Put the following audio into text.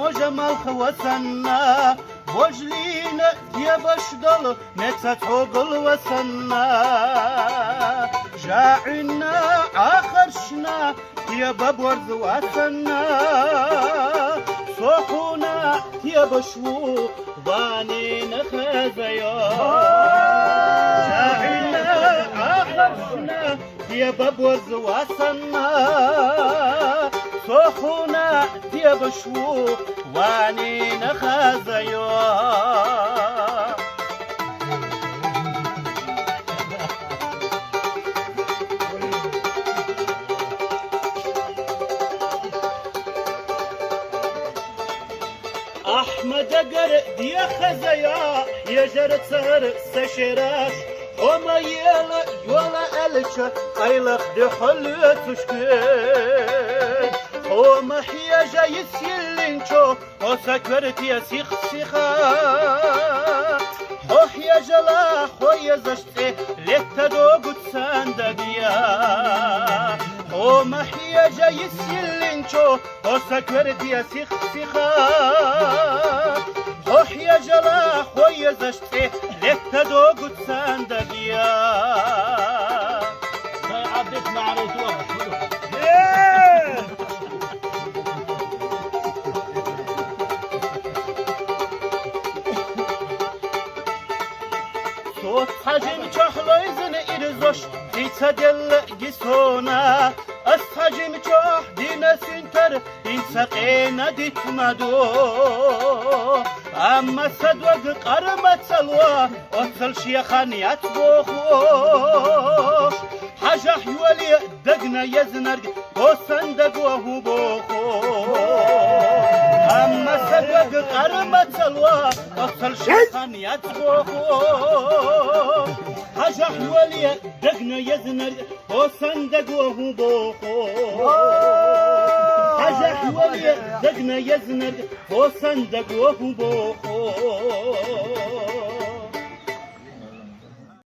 جمال خوسنا بوجلين يا بشدل نكسة حقل وسنا جاعنا آخرشنا يا ببورز وسنا صحونا يا بشو ضاني نخزيا جاعنا آخرشنا يا ببورز وسنا صحونا يا بشو واني نخزيا أحمد قر ديا خزيا يجر تسهر سشراش وما يلا يولا ألشا أيلخ دي حلو تشكي وما حياجا يسيلينشو وسكرت يا سيخ سيخا وحيا جلا خويا زشتي لتدوغو تساندقيا وما حياجا يسيلينشو وسكرت يا سيخ سيخا وحيا جلا خويا زشتي لتدوغو تساندقيا عبدت معروفوها صوت حجم شحلويزن إرزوش تيتدل جسونا أسحجم شح دينا سنتر إنساقينا ديتمدو أما سدوق قرمت سلوى أتصل شيخان يتبوخوش حاجة حيولي دقنا يزنرق وصندق وهو بوخوش أما سدوق قرمت سلوى أتصل شيخان يتبوخوش حاجة حيولي دقنا يزنرق وصندق وهو بوخوش حاجة حيولي دقنا يزنرق وصندق وهو بوخوش